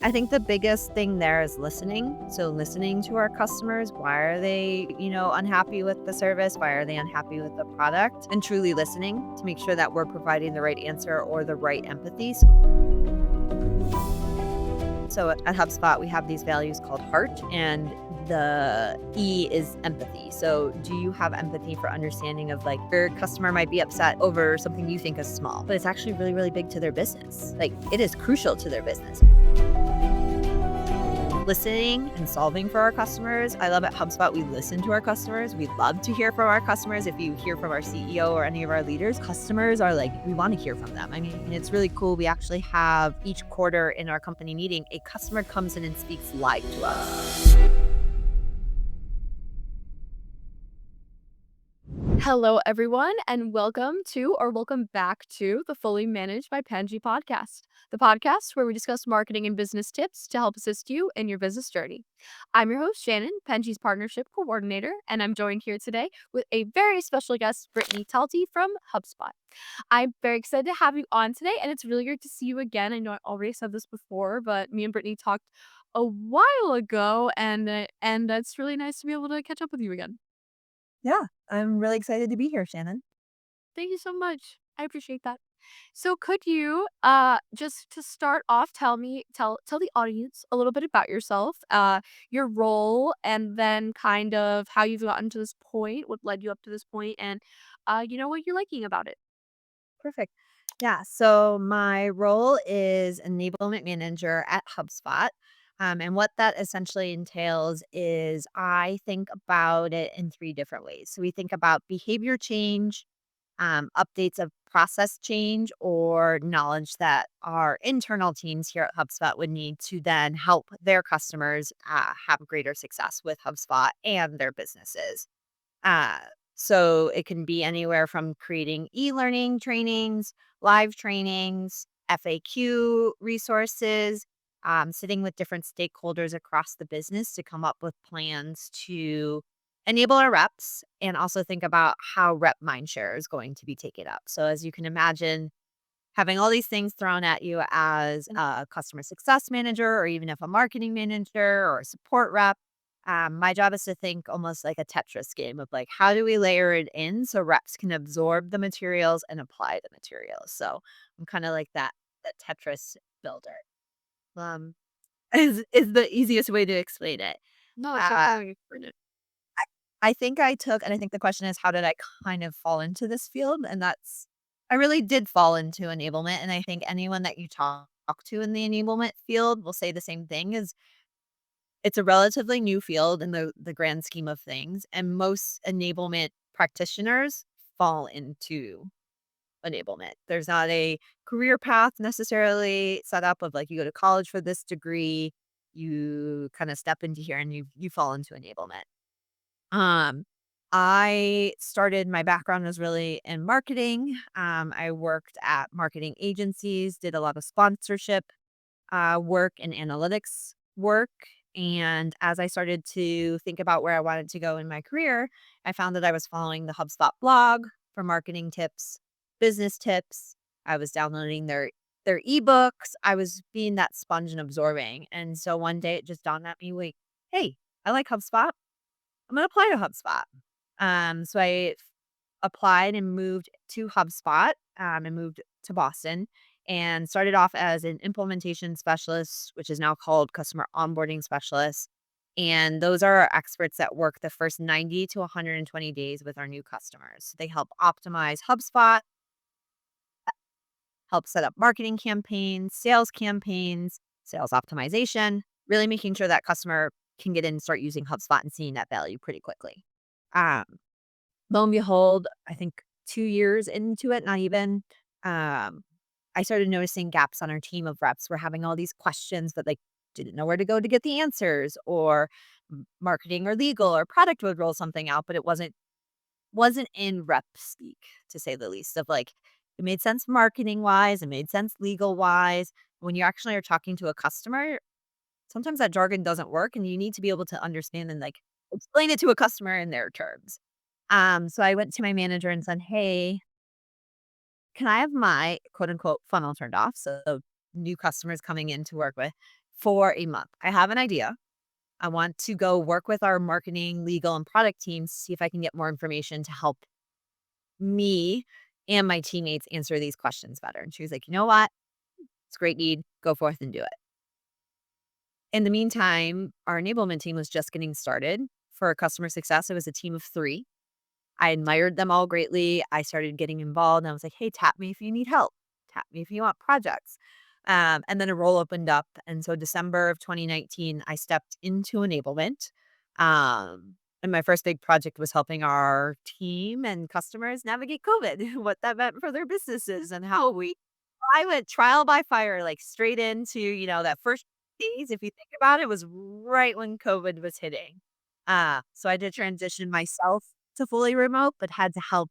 I think the biggest thing there is listening. So listening to our customers. Why are they, unhappy with the service? Why are they unhappy with the product? And truly listening to make sure that we're providing the right answer or the right empathy. So at HubSpot, we have these values called HEART, and the E is empathy. So do you have empathy for understanding of like your customer might be upset over something you think is small, but it's actually really, really big to their business. Like it is crucial to their business. Listening and solving for our customers. I love at HubSpot, we listen to our customers. We love to hear from our customers. If you hear from our CEO or any of our leaders, customers are like, we want to hear from them. I mean, it's really cool. We actually have each quarter in our company meeting, a customer comes in and speaks live to us. Hello, everyone, and welcome back to the Fully Managed by Penji podcast, the podcast where we discuss marketing and business tips to help assist you in your business journey. I'm your host, Shannon, Penji's partnership coordinator, and I'm joined here today with a very special guest, Britney Talty from HubSpot. I'm very excited to have you on today, and it's really great to see you again. I know I already said this before, but me and Britney talked a while ago, and it's really nice to be able to catch up with you again. Yeah, I'm really excited to be here, Shannon. Thank you so much. I appreciate that. So could you just to start off tell the audience a little bit about yourself, your role, and then kind of how you've gotten to this point, what led you up to this point, and what you're liking about it. Perfect. Yeah. So my role is enablement manager at HubSpot. And what that essentially entails is I think about it in three different ways. So we think about behavior change, updates of process change, or knowledge that our internal teams here at HubSpot would need to then help their customers have greater success with HubSpot and their businesses. Uh, so it can be anywhere from creating e-learning trainings, live trainings, FAQ resources, sitting with different stakeholders across the business to come up with plans to enable our reps and also think about how rep mindshare is going to be taken up. So as you can imagine, having all these things thrown at you as a customer success manager, or even if a marketing manager or a support rep, my job is to think almost like a Tetris game of like, how do we layer it in so reps can absorb the materials and apply the materials? So I'm kind of like that Tetris builder. Um, is the easiest way to explain it. No, it's Uh, definitely important. I I think I took and I think the question is how did I kind of fall into this field? And that's I really did fall into enablement, and I think anyone that you talk to in the enablement field will say the same thing is it's a relatively new field in the grand scheme of things, and most enablement practitioners fall into enablement. There's not a career path necessarily set up of like you go to college for this degree, you kind of step into here and you fall into enablement. Um, I started my background was really in marketing. I worked at marketing agencies, did a lot of sponsorship work and analytics work. And as I started to think about where I wanted to go in my career, I found that I was following the HubSpot blog for marketing tips, business tips. I was downloading their ebooks. I was being that sponge and absorbing. And so one day it just dawned at me, wait, hey, I like HubSpot. I'm gonna apply to HubSpot. So I applied and moved to HubSpot, and moved to Boston and started off as an implementation specialist, which is now called customer onboarding specialist. And those are our experts that work the first 90 to 120 days with our new customers. They help optimize HubSpot, help set up marketing campaigns, sales optimization, really making sure that customer can get in and start using HubSpot and seeing that value pretty quickly. Um, Lo and behold, I think 2 years into it, not even, um, I started noticing gaps on our team of reps. We're having all these questions, but, like, didn't know where to go to get the answers, or marketing or legal or product would roll something out, but it wasn't in rep speak, to say the least, of, like, it made sense marketing-wise, it made sense legal-wise. When you actually are talking to a customer, sometimes that jargon doesn't work, and you need to be able to understand and, like, explain it to a customer in their terms. So I went to my manager and said, "Hey, can I have my quote unquote funnel turned off?" So new customers coming in to work with. for a month. I have an idea. I want to go work with our marketing, legal, and product teams, see if I can get more information to help me and my teammates answer these questions better." And she was like, "You know what? It's a great need. Go forth and do it." In the meantime, our enablement team was just getting started for customer success. It was a team of 3. I admired them all greatly. I started getting involved, and I was like, "Hey, tap me if you need help. Tap me if you want projects." And then a role opened up, and so December of 2019, I stepped into enablement. And my first big project was helping our team and customers navigate COVID, what that meant for their businesses, and how we I went trial by fire, like, straight into, that first days, if you think about it, was right when COVID was hitting. So I did transition myself to fully remote, but had to help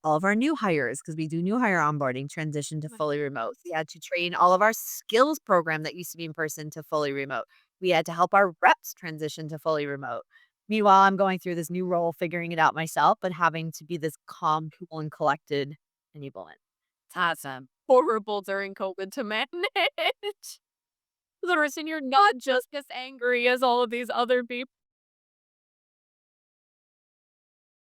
all of our new hires because we do new hire onboarding transition to fully remote. We had to train all of our skills program that used to be in person to fully remote. We had to help our reps transition to fully remote. Meanwhile, I'm going through this new role, figuring it out myself, but having to be this calm, cool, and collected enablement. Awesome. Horrible during COVID to manage. The reason you're not just as angry as all of these other people.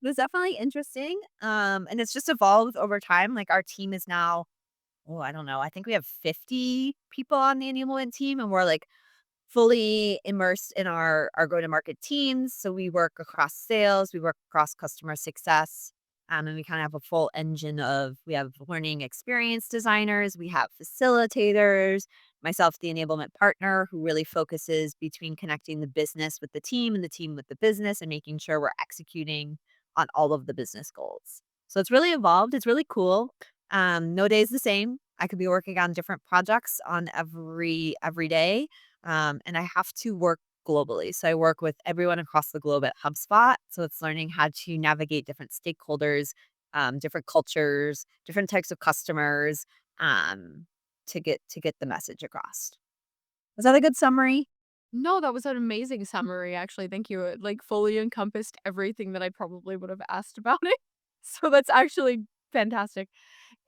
It was definitely interesting, and it's just evolved over time. Like, our team is now, oh, I don't know, I think we have 50 people on the enablement team, and we're, like, fully immersed in our go-to-market teams. So we work across sales, we work across customer success, and we kind of have a full engine of we have learning experience designers, we have facilitators, myself, the enablement partner, who really focuses between connecting the business with the team and the team with the business and making sure we're executing on all of the business goals. So it's really evolved. It's really cool. No day is the same. I could be working on different projects on every day, and I have to work globally. So I work with everyone across the globe at HubSpot. So it's learning how to navigate different stakeholders, different cultures, different types of customers, um, to get the message across. Was that a good summary? No, that was an amazing summary, actually. Thank you. It, like, fully encompassed everything that I probably would have asked about it. So that's actually fantastic.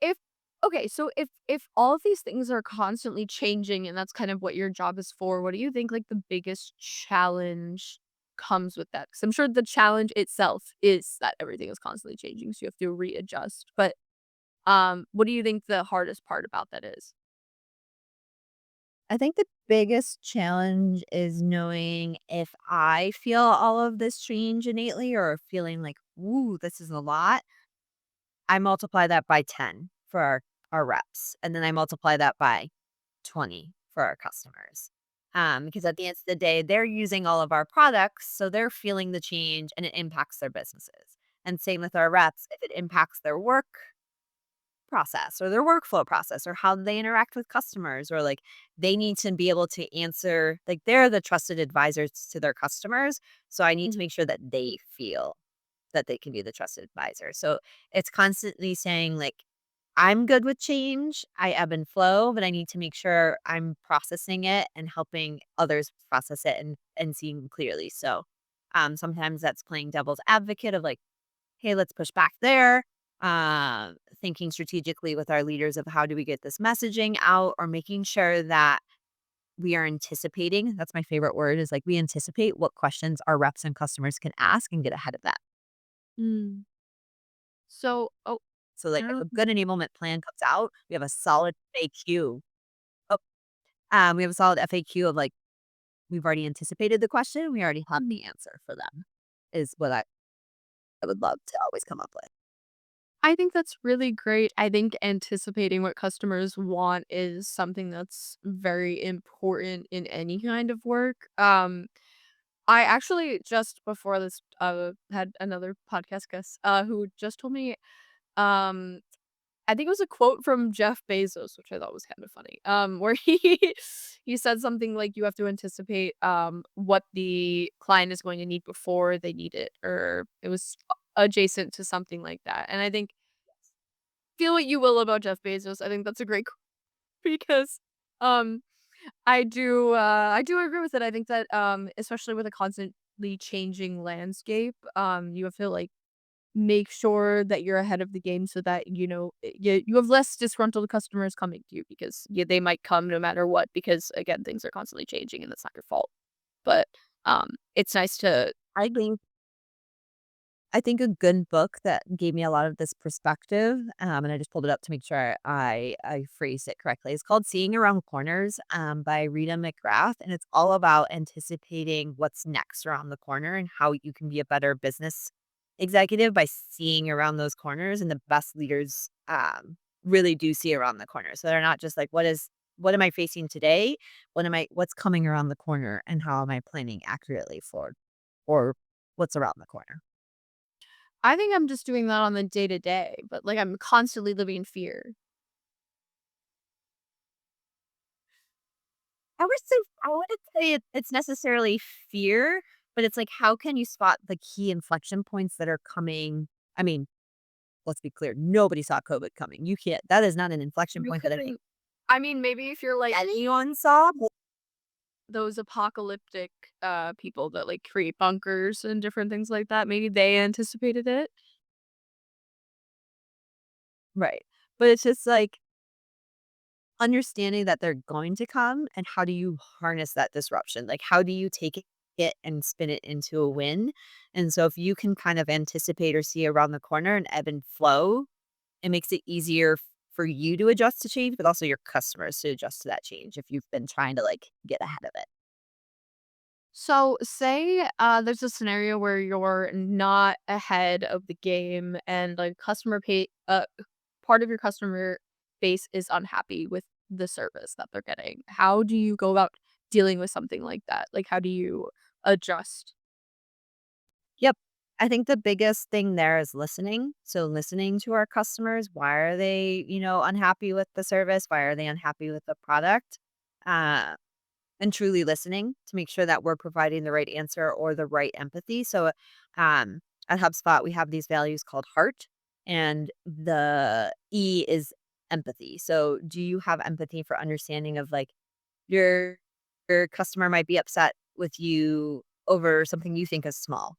If okay, so if all of these things are constantly changing and that's kind of what your job is for, what do you think, like, the biggest challenge comes with that? Because 'Cause I'm sure the challenge itself is that everything is constantly changing, so you have to readjust. But, what do you think the hardest part about that is? I think the biggest challenge is knowing if I feel all of this change innately or feeling like, "Ooh, this is a lot." I multiply that by 10 for our reps, and then I multiply that by 20 for our customers. Because at the end of the day, they're using all of our products, so they're feeling the change and it impacts their businesses. And same with our reps, if it impacts their work process or their workflow process or how they interact with customers or like they need to be able to answer, like they're the trusted advisors to their customers. So I need to make sure that they feel that they can be the trusted advisor. So it's constantly saying like, I'm good with change. I ebb and flow, but I need to make sure I'm processing it and helping others process it and seeing clearly. So sometimes that's playing devil's advocate of like, hey, let's push back there. Thinking strategically with our leaders of how do we get this messaging out or making sure that we are anticipating. That's my favorite word is like we anticipate what questions our reps and customers can ask and get ahead of that. Mm. So oh, So, like, if a good enablement plan comes out, we have a solid FAQ. Oh, we have a solid FAQ of, like, we've already anticipated the question, we already have the answer for them, is what I would love to always come up with. I think that's really great. I think anticipating what customers want is something that's very important in any kind of work. I actually just before this had another podcast guest who just told me um I think it was a quote from Jeff Bezos, which I thought was kind of funny. Where he said something like you have to anticipate what the client is going to need before they need it, or it was adjacent to something like that. And I think feel what you will about Jeff Bezos. I think that's a great because um I do agree with it. I think that especially with a constantly changing landscape, you have to like make sure that you're ahead of the game so that, you have less disgruntled customers coming to you because, yeah, they might come no matter what because, again, things are constantly changing and that's not your fault. But, it's nice to. I think I think a good book that gave me a lot of this perspective, and I just pulled it up to make sure I phrased it correctly. It's called Seeing Around Corners, by Rita McGrath, and it's all about anticipating what's next around the corner and how you can be a better business executive by seeing around those corners. And the best leaders really do see around the corner, so they're not just like, what am I facing today? What's coming around the corner, and how am I planning accurately for what's around the corner? I think I'm just doing that on the day to day, but, like, I'm constantly living in fear. I wouldn't say it's necessarily fear, but it's like, how can you spot the key inflection points that are coming? I mean, let's be clear, nobody saw COVID coming. You can't that is not an inflection You point that I think couldn't. I mean, maybe if you're, like, anyone saw, but those apocalyptic, people that, like, create bunkers and different things like that, maybe they anticipated it. right. But it's just like understanding that they're going to come, and how do you harness that disruption? Like, how do you take it and spin it into a win? And so if you can kind of anticipate or see around the corner and ebb and flow, it makes it easier for you to adjust to change, but also your customers to adjust to that change if you've been trying to, like, get ahead of it. So, say, there's a scenario where you're not ahead of the game and, like, part of your customer base is unhappy with the service that they're getting. How do you go about dealing with something like that? Like, how do you adjust? Yep. I think the biggest thing there is listening. So listening to our customers. Why are they, unhappy with the service? Why are they unhappy with the product? Uh, and truly listening to make sure that we're providing the right answer or the right empathy. So, um, at HubSpot, we have these values called heart, and the E is empathy. So, do you have empathy for understanding of like your your customer might be upset with you over something you think is small,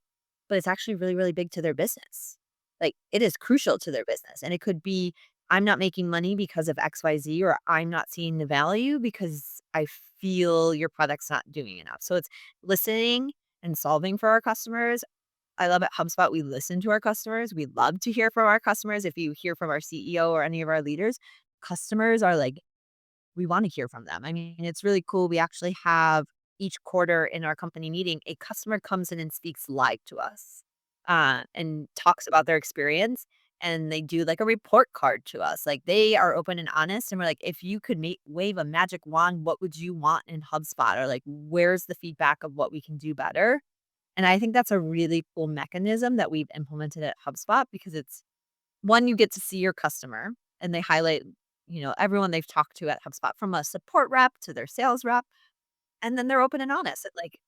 but it's actually really, really big to their business. Like, it is crucial to their business, and it could be, "I'm not making money because of XYZ," or, "I'm not seeing the value because I feel your product's not doing enough." So it's listening and solving for our customers. I love at HubSpot, we listen to our customers. We love to hear from our customers. If you hear from our CEO or any of our leaders, customers are like, we wanna hear from them. I mean, it's really cool. We actually have each quarter in our company meeting, a customer comes in and speaks live to us, and talks about their experience, and they do, like, a report card to us. Like, they are open and honest, and we're like, "If you could wave a magic wand, what would you want in HubSpot?" Or, like, "Where's the feedback of what we can do better?" And I think that's a really cool mechanism that we've implemented at HubSpot because it's one, you get to see your customer and they highlight, everyone they've talked to at HubSpot from a support rep to their sales rep. And then they're open and honest. And like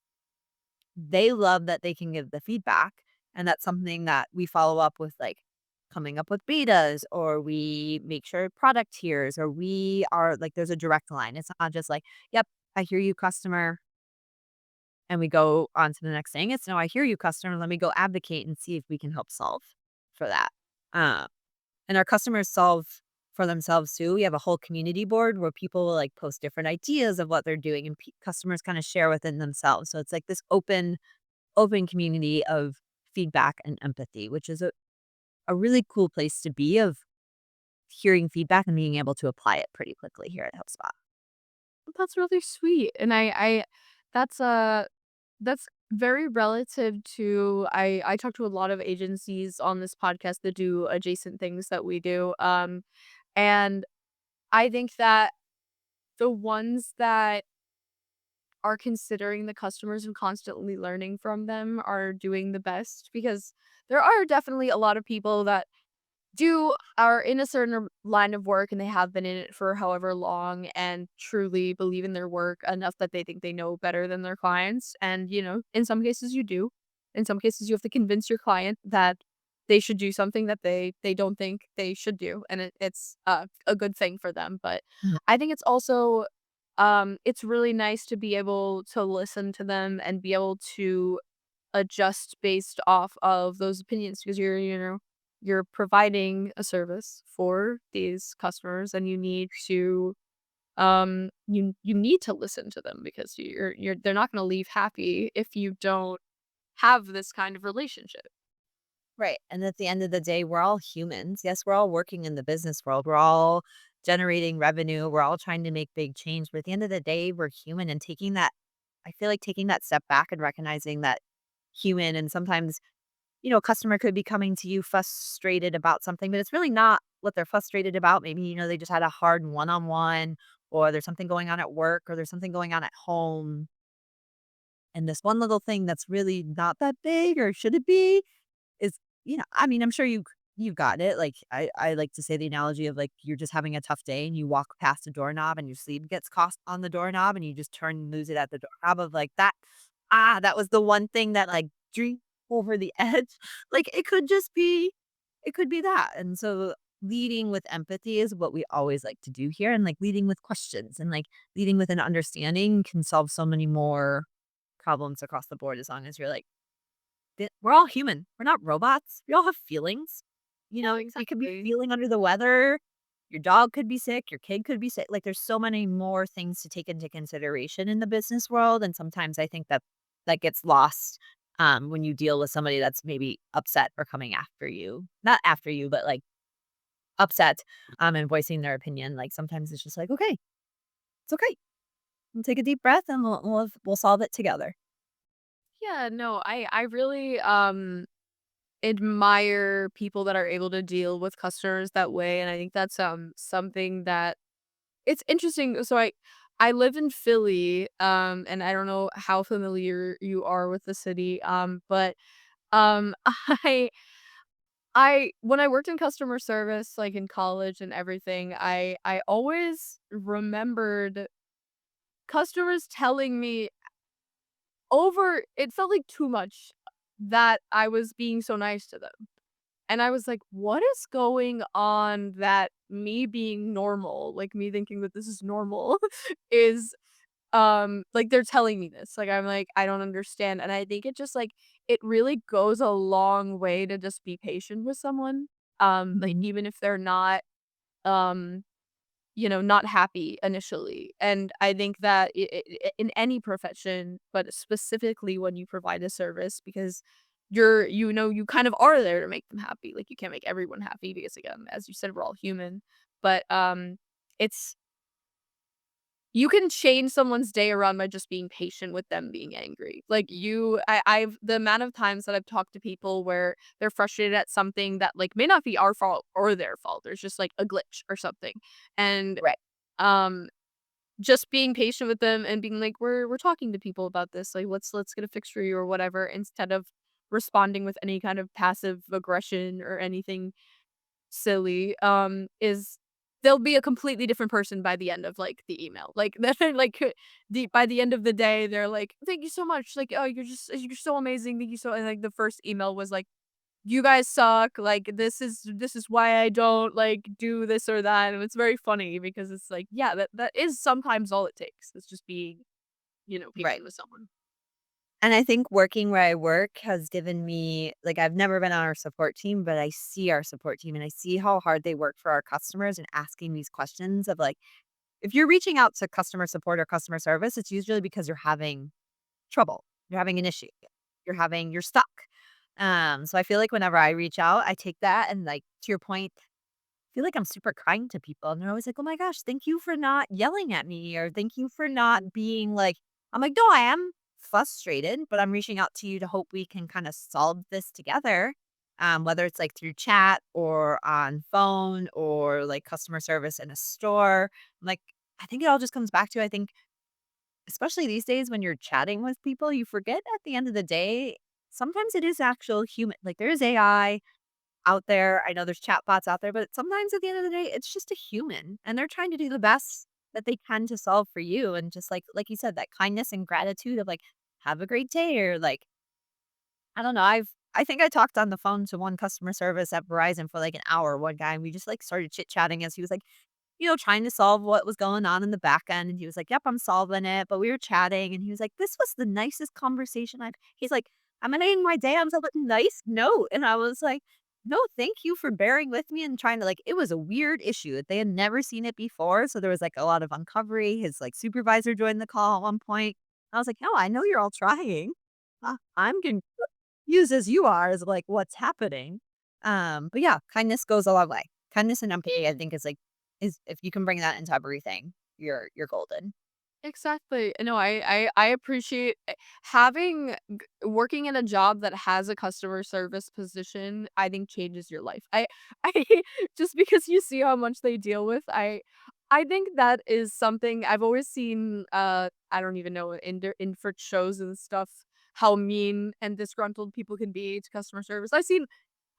they love that they can give the feedback. And that's something that we follow up with, like coming up with betas, or we make sure product tiers, or we are like, there's a direct line. It's not just like, yep, I hear you, customer. And we go on to the next thing. It's no, I hear you, customer. Let me go advocate and see if we can help solve for that. Um, And our customers solve for themselves too. We have a whole community board where people will like post different ideas of what they're doing, and customers kind of share within themselves. So it's like this open community of feedback and empathy, which is a really cool place to be, of hearing feedback and being able to apply it pretty quickly here at HubSpot. That's really sweet, and that's, that's very relative to. I talk to a lot of agencies on this podcast that do adjacent things that we do, and I think that the ones that are considering the customers and constantly learning from them are doing the best because there are definitely a lot of people that are in a certain line of work and they have been in it for however long and truly believe in their work enough that they think they know better than their clients. And, in some cases you do. In some cases you have to convince your client that they should do something that they don't think they should do. And it's a good thing for them. But Mhm. I think it's also it's really nice to be able to listen to them and be able to adjust based off of those opinions because you're providing a service for these customers and you need to you need to listen to them because you're they're not going to leave happy if you don't have this kind of relationship. Right, and at the end of the day, we're all humans. Yes, we're all working in the business world. We're all generating revenue. We're all trying to make big change, but at the end of the day, we're human, and taking that I feel like taking that step back and recognizing that human and sometimes, a customer could be coming to you frustrated about something, but it's really not what they're frustrated about. Maybe, they just had a hard one-on-one, or there's something going on at work, or there's something going on at home. And this one little thing that's really not that big, or should it be, is, I mean, I'm sure you got it. Like, I like to say the analogy of, like, you're just having a tough day and you walk past a doorknob and your sleeve gets caught on the doorknob and you just turn and lose it at the doorknob of, like, that was the one thing that, like, drew over the edge. Like, it could be that. And so leading with empathy is what we always like to do here, and, like, leading with questions and, like, leading with an understanding can solve so many more problems across the board as long as you're like, we're all human. We're not robots. We all have feelings. Yeah, You could be exactly. feeling under the weather. Your dog could be sick. Your kid could be sick. Like, there's so many more things to take into consideration in the business world. And sometimes I think that that gets lost when you deal with somebody that's maybe upset or coming after you. Not after you, but like upset and voicing their opinion. Like, sometimes it's just like, okay, it's okay. We'll take a deep breath and we'll solve it together. Yeah, no, I really admire people that are able to deal with customers that way, and I think that's something that it's interesting. So I live in Philly, and I don't know how familiar you are with the city, but I when I worked in customer service, like in college and everything, I always remembered customers telling me it felt like too much that I was being so nice to them. And I was like, "What is going on that me being normal, like, me thinking that this is normal is, like, they're telling me this." Like, I'm like, "I don't understand." And I think it just, like it really goes a long way to just be patient with someone, like, even if they're not, um not happy initially. And I think that in any profession, but specifically when you provide a service, because you kind of are there to make them happy. Like you can't make everyone happy because again, as you said, we're all human. But it's you can change someone's day around by just being patient with them being angry. Like I've the amount of times that I've talked to people where they're frustrated at something that like may not be our fault or their fault. There's just like a glitch or something. And Right. um just being patient with them and being like, "We're talking to people about this, like, let's get a fix for you," or whatever, instead of responding with any kind of passive aggression or anything silly, is they'll be a completely different person by the end of, like, the email. Like, then, like, by the end of the day, they're like, "Thank you so much, like, oh, you're so amazing, thank you so," and, like, the first email was like, "You guys suck, like, this is why I don't, like, do this or that," and it's very funny because it's like, yeah, that is sometimes all it takes. It's just being, Right. patient with someone. And I think working where I work has given me, like, I've never been on our support team, but I see our support team and I see how hard they work for our customers and asking these questions of, like, if you're reaching out to customer support or customer service, it's usually because you're having trouble. You're having an issue. You're stuck. So I feel like whenever I reach out, I take that and, like, to your point, feel like I'm super kind to people, and they're always like, "Oh my gosh, thank you for not yelling at me," or "Thank you for not being like." I'm like, "No, I am frustrated, but I'm reaching out to you to hope we can kinda solve this together." Whether it's, like, through chat or on phone or, like, customer service in a store. Like, I think it all just comes back to, I think, especially these days when you're chatting with people, you forget at the end of the day, sometimes it is actual human, like, there is AI out there. I know there's chatbots out there, but sometimes at the end of the day, it's just a human and they're trying to do the best that they can to solve for you. And just like you said, that kindness and gratitude of like, have a great day, or like, I don't know. I think I talked on the phone to one customer service at Verizon for like an hour, one guy, and we just like started chit chatting as he was like, trying to solve what was going on in the back end. And he was like, "Yep, I'm solving it." But we were chatting and he was like, "This was the nicest conversation I've," he's like, I'm gonna end my day on some nice note. And I was like, no, thank you for bearing with me and trying to like, it was a weird issue. They had never seen it before. So there was like a lot of uncovery. His like supervisor joined the call at one point. I was like, no, I know you're all trying. I'm confused as you are as like what's happening. But yeah, kindness goes a long way. Kindness and empathy, I think, is if you can bring that into everything, you're golden. Exactly. No, I appreciate having working in a job that has a customer service position, I think changes your life. I just because you see how much they deal with, I think that is something I've always seen I don't even know in for shows and stuff how mean and disgruntled people can be to customer service. I've seen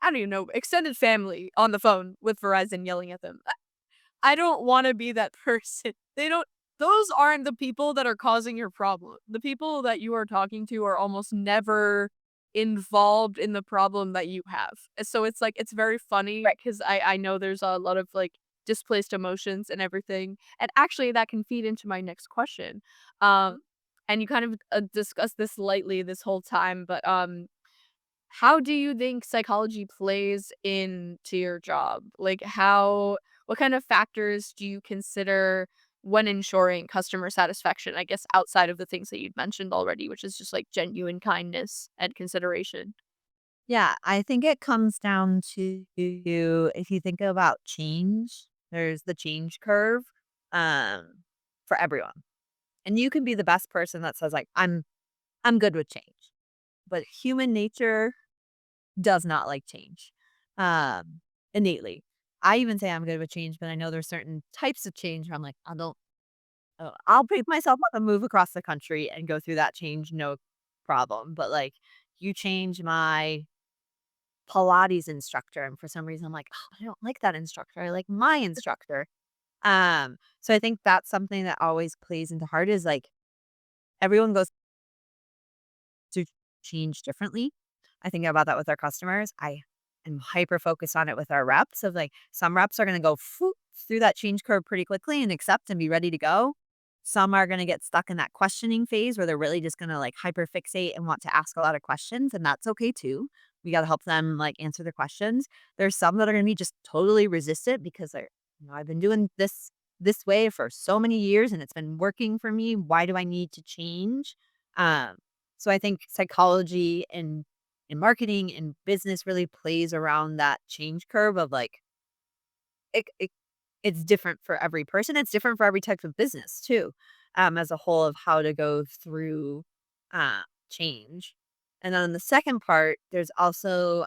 I don't even know extended family on the phone with Verizon yelling at them. I don't wanna be that person. They don't those aren't the people that are causing your problem. The people that you are talking to are almost never involved in the problem that you have. And so it's like it's very funny Right. because I know there's a lot of, like, displaced emotions and everything, and actually that can feed into my next question. Um, Mhm. and you kind of, discussed this lightly this whole time, but, how do you think psychology plays into your job? Like what kind of factors do you consider when ensuring customer satisfaction? I guess outside of the things that you'd mentioned already, which is just like genuine kindness and consideration. Yeah, I think it comes down to if you think about change, there's the change curve um for everyone. And you can be the best person that says like I'm good with change. But human nature does not like change. Innately. I even say I'm good with change, but I know there's certain types of change where I'm like, I don't I'll pick myself up and move across the country and go through that change, no problem. But like you change my Pilates instructor, and for some reason I'm like, "Oh, I don't like that instructor. I like my instructor." So I think that's something that always plays into heart is like everyone goes through change differently. I think about that with our customers. I am hyper focused on it with our reps of like some reps are going to go through that change curve pretty quickly and accept and be ready to go. Some are going to get stuck in that questioning phase where they're really just going to like hyper fixate and want to ask a lot of questions. And that's okay too. We got to help them like answer the questions. There's some that are going to be just totally resistant because they're, I've been doing this way for so many years and it's been working for me. Why do I need to change? Um, so I think psychology and in marketing and business really plays around that change curve of like it it's different for every person. It's different for every type of business too, as a whole of how to go through uh change. And then the second part, there's also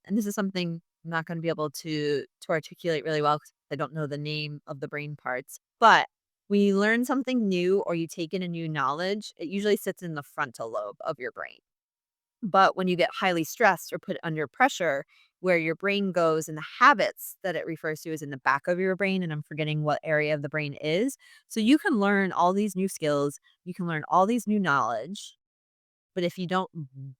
and this is something I'm not going to be able to articulate really well because I don't know the name of the brain parts, but when you learn something new or you take in a new knowledge, it usually sits in the frontal lobe of your brain. But when you get highly stressed or put under pressure, where your brain goes and the habits that it refers to is in the back of your brain, and I'm forgetting what area of the brain is. So you can learn all these new skills, you can learn all these new knowledge, but if you don't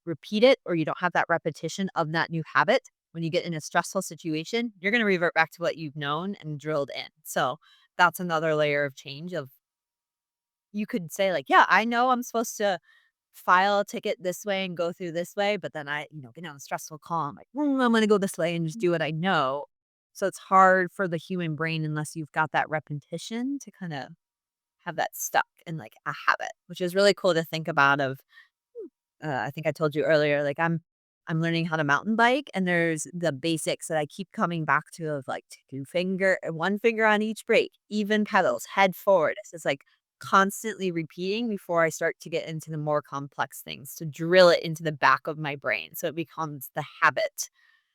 repeat it or you don't have that repetition of that new habit, when you get in a stressful situation, you're going to revert back to what you've known and drilled in. So that's another layer of change of you could say like, yeah, I know I'm supposed to file a ticket this way and go through this way, but then I, get on a stressful call. I'm like, I'm going to go this way and just do what I know. So it's hard for the human brain unless you've got that repetition to kind of have that stuck in like a habit, which is really cool to think about. Of I think I told you earlier, like I'm learning how to mountain bike, and there's the basics that I keep coming back to of like one finger on each brake, even pedals, head forward. It's like constantly repeating before I start to get into the more complex things to drill it into the back of my brain, so it becomes the habit.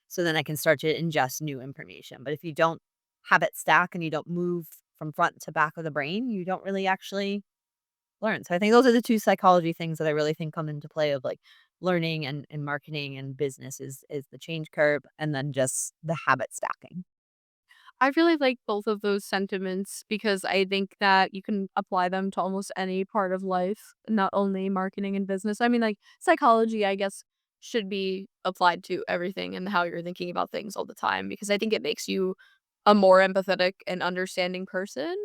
So then I can start to ingest new information. But if you don't have it stack and you don't move from front to back of the brain, you don't really actually learn. So I think those are the 2 psychology things that I really think come into play of, like, learning and marketing and business is the change curve and then just the habit stacking. I really like both of those sentiments because I think that you can apply them to almost any part of life, not only marketing and business. I mean, like psychology, I guess, should be applied to everything and how you're thinking about things all the time because I think it makes you a more empathetic and understanding person.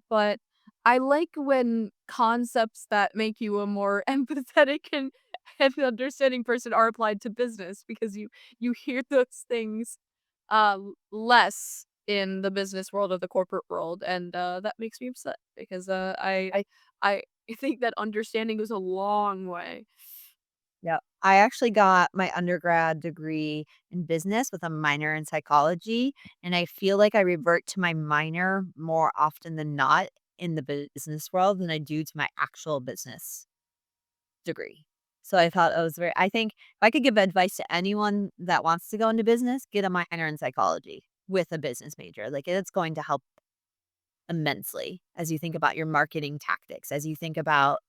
But I like when concepts that make you a more empathetic and and understanding person are applied to business because you hear those things less in the business world or the corporate world, and that makes me upset because I think that understanding goes a long way. Yeah. I actually got my undergrad degree in business with a minor in psychology, and I feel like I revert to my minor more often than not in the business world than I do to my actual business degree. So I thought it was very I think if I could give advice to anyone that wants to go into business, get a minor in psychology with a business major. Like, it's going to help immensely as you think about your marketing tactics, as you think about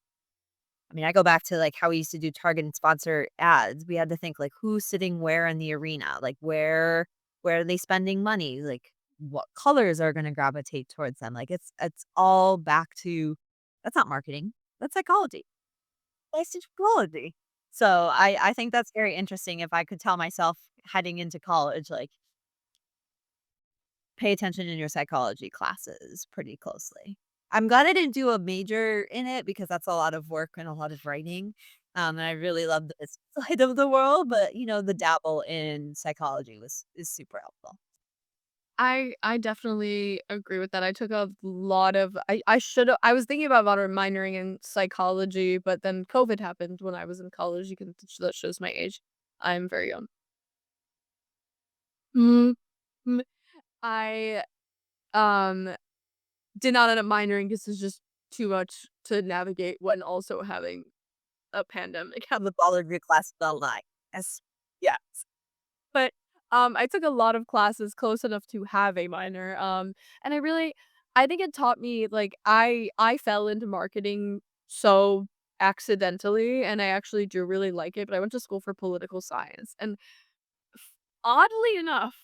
I mean, I go back to, like, how we used to do target and sponsor ads. We had to think, like, who's sitting where in the arena? Like, where are they spending money? Like, what colors are gonna gravitate towards them? Like, it's all back to that's not marketing, that's psychology. That's psychology. So, I think that's very interesting if I could tell myself heading into college, like, pay attention in your psychology classes pretty closely. I'm glad I didn't do a major in it because that's a lot of work and a lot of writing. And I really love the business side of the world, but the dabble in psychology was is super helpful. I definitely agree with that. I took a lot of I should I was thinking about minoring in psychology, but then COVID happened when I was in college. You can that shows my age. I'm very young. Mm, mm, I um did not end up minoring because it's just too much to navigate when also having a pandemic. Have the all of your classes online. Yes. Yeah. But, I took a lot of classes close enough to have a minor, and I think it taught me, like, I fell into marketing so accidentally, and I actually do really like it, but I went to school for political science, and oddly enough,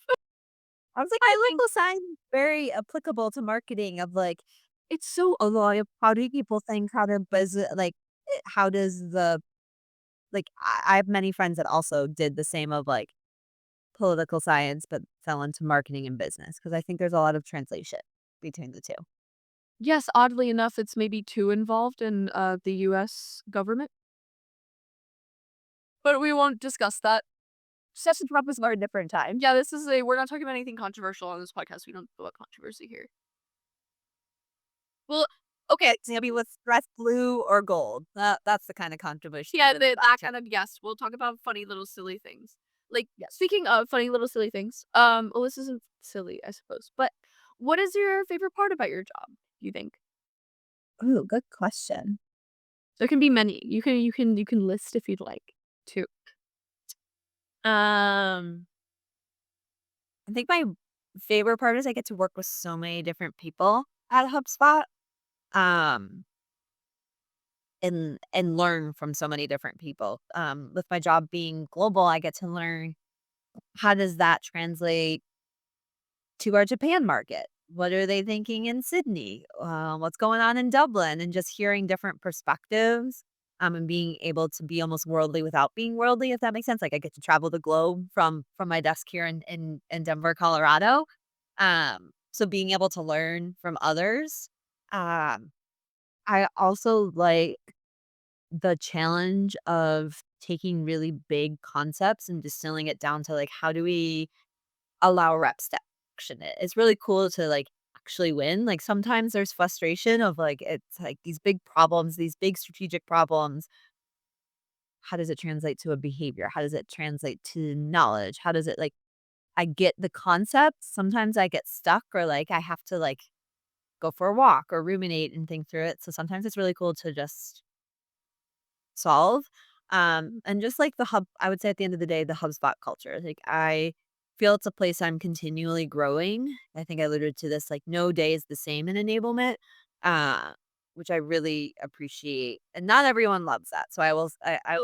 I was like, I think political science is very applicable to marketing of like it's so alive. How do people think? How to buzz like how does the like I have many friends that also did the same of like political science, but fell into marketing and business because I think there's a lot of translation between the 2. yes, oddly enough, it's maybe too involved in, the US government, but we won't discuss that. Session prep was for a different time. Yeah, this is a we're not talking about anything controversial on this podcast, we don't talk about controversy here. Well, okay, It's gonna be with stress blue or gold. That's the kind of controversy yeah, that that kind of yes, we'll talk about funny little silly things. Like, yes. speaking of funny little silly things, well, this isn't silly, I suppose, but what is your favorite part about your job, do you think? Ooh, good question. There can be many. You can list if you'd like to. Um, I think my favorite part is I get to work with so many different people at HubSpot, um, and learn from so many different people. With my job being global, I get to learn how does that translate to our Japan market? What are they thinking in Sydney? What's going on in Dublin? And just hearing different perspectives, and being able to be almost worldly without being worldly, if that makes sense. Like I get to travel the globe from my desk here in Denver, Colorado. So being able to learn from others. Um, I also like the challenge of taking really big concepts and distilling it down to like how do we allow reps to action it. It's really cool to, like, actually win. Like, sometimes there's frustration of, like, it's, like, these big problems, these big strategic problems. How does it translate to a behavior? How does it translate to knowledge? How does it, like I get the concept. Sometimes I get stuck or, like, I have to, like, go for a walk or ruminate and think through it. So sometimes it's really cool to just solve. And just like the hub, I would say at the end of the day, the HubSpot culture. Like I feel it's a place I'm continually growing. I think I alluded to this, like no day is the same in enablement, uh, which I really appreciate. And not everyone loves that. So I will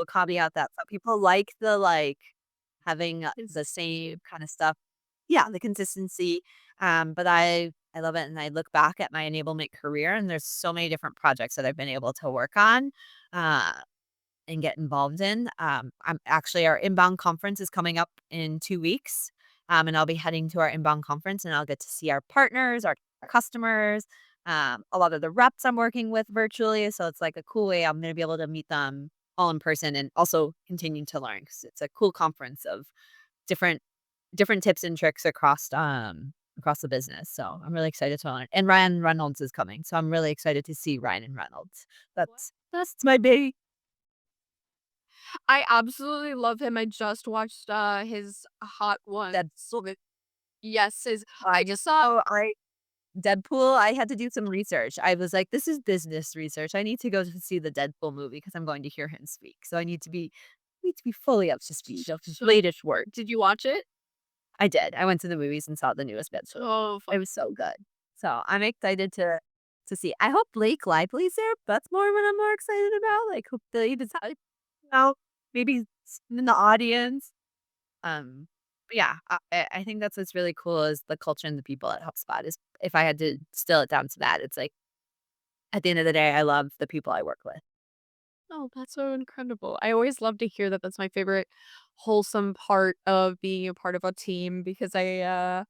caveat that. Some people like the like having the same kind of stuff. Yeah, the consistency. But I love it. And I look back at my enablement career and there's so many different projects that I've been able to work on. Uh, and get involved in. I'm actually our inbound conference is coming up in 2 weeks. And I'll be heading to our inbound conference and I'll get to see our partners, our customers, a lot of the reps I'm working with virtually. So it's like a cool way I'm going to be able to meet them all in person and also continuing to learn 'cause it's a cool conference of different different tips and tricks across the business. So I'm really excited to learn. And Ryan Reynolds is coming, so I'm really excited to see Ryan and Reynolds. That's my baby. I absolutely love him. I just watched, his Hot Ones. Dead. So yes, his I I just saw oh, I Deadpool. I had to do some research. I was like, this is business research. I need to go to see the Deadpool movie because I'm going to hear him speak. So I need to be fully up to speed of his so latest work. did you watch it? I did. I went to the movies and saw the newest Deadpool. So It fun. was so good. So I'm excited to see. I hope Blake Lively's there. That's more what I'm more excited about. Like hope Blake is know, maybe in the audience. But yeah, I think that's what's really cool is the culture and the people at HubSpot is if I had to distill it down to that, it's like at the end of the day, I love the people I work with. Oh, that's so incredible. I always love to hear that. That's my favorite wholesome part of being a part of a team because I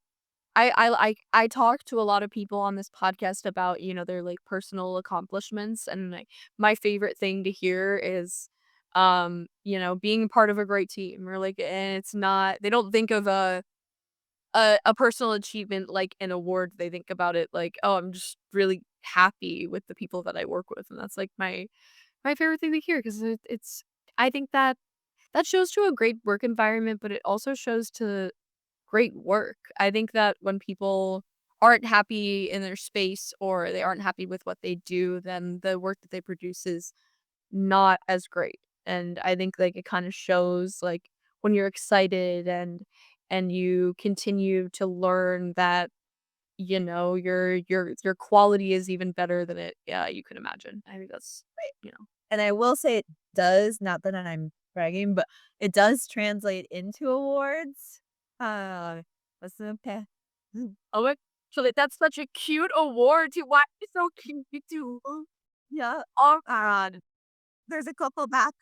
talk to a lot of people on this podcast about, their like personal accomplishments and like my favorite thing to hear is being part of a great team or like and it's not they don't think of a personal achievement like an award. They think about it like, oh, I'm just really happy with the people that I work with. And that's like my favorite thing to hear because it's I think that that shows to a great work environment, but it also shows to great work. I think that when people aren't happy in their space or they aren't happy with what they do, then the work that they produce is not as great. And I think like it kind of shows like when you're excited and you continue to learn that your quality is even better than it you can imagine. I think that's you know And I will say it does, not that I'm bragging, but it does translate into awards. Uh, what's the pa oh my so that's such a cute award too. Why is it so cute too? Yeah, Oh there's a couple back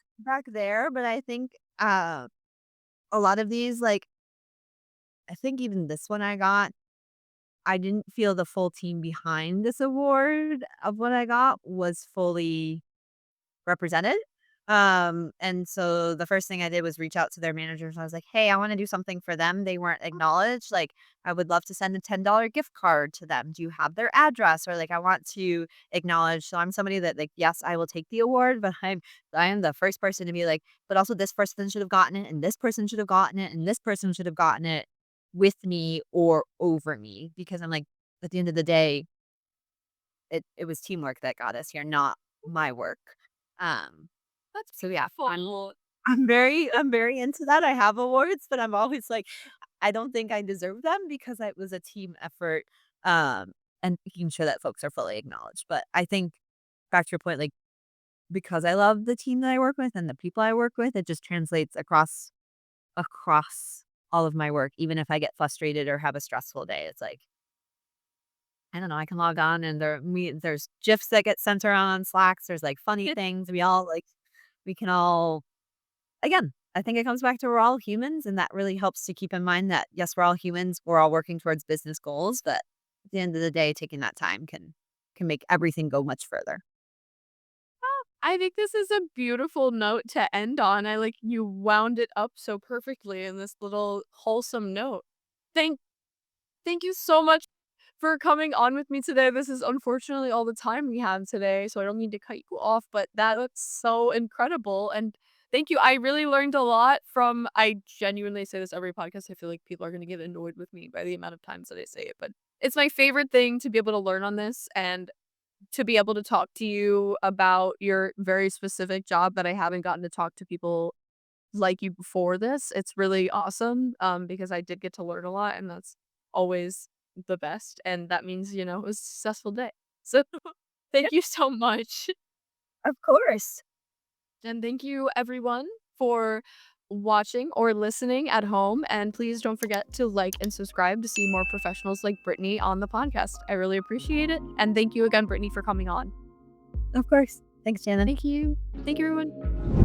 there, but I think, a lot of these, like, I think even this one I got, I didn't feel the full team behind this award of what I got was fully represented. And so the first thing I did was reach out to their managers. I was like, "Hey, I want to do something for them. They weren't acknowledged. Like, I would love to send a $10 gift card to them. Do you have their address?" Or like, I want to acknowledge. So I'm somebody that like, yes, I will take the award, but I am the first person to be like, but also this person should have gotten it, and this person should have gotten it, and this person should have gotten it with me or over me because I'm like, at the end of the day, it was teamwork that got us here, not my work. Um, that's so yeah, beautiful. I'm very into that. I have awards, but I'm always like, I don't think I deserve them because it was a team effort, and making sure that folks are fully acknowledged. But I think back to your point, like because I love the team that I work with and the people I work with, it just translates across all of my work. Even if I get frustrated or have a stressful day, it's like I don't know. I can log on and there's gifs that get sent around on Slacks. There's like funny things. We can all again, I think it comes back to we're all humans, and that really helps to keep in mind that, yes, we're all humans, we're all working towards business goals, but at the end of the day, taking that time can make everything go much further. I think this is a beautiful note to end on. I like you wound it up so perfectly in this little wholesome note. Thank thank you so much for coming on with me today. This is unfortunately all the time we have today, so I don't mean to cut you off, but that looks so incredible. And thank you. I really learned a lot from I genuinely say this every podcast. I feel like people are gonna get annoyed with me by the amount of times that I say it, but it's my favorite thing to be able to learn on this and to be able to talk to you about your very specific job that I haven't gotten to talk to people like you before this. It's really awesome, because I did get to learn a lot, and that's always the best, and that means, it was a successful day. So, thank you so much, Of course. and thank you everyone for watching or listening at home, and please don't forget to like and subscribe to see more professionals like Brittany on the podcast. I really appreciate it, and thank you again, Brittany, for coming on. Of course. Thanks, Shannon. Thank you. Thank you, everyone.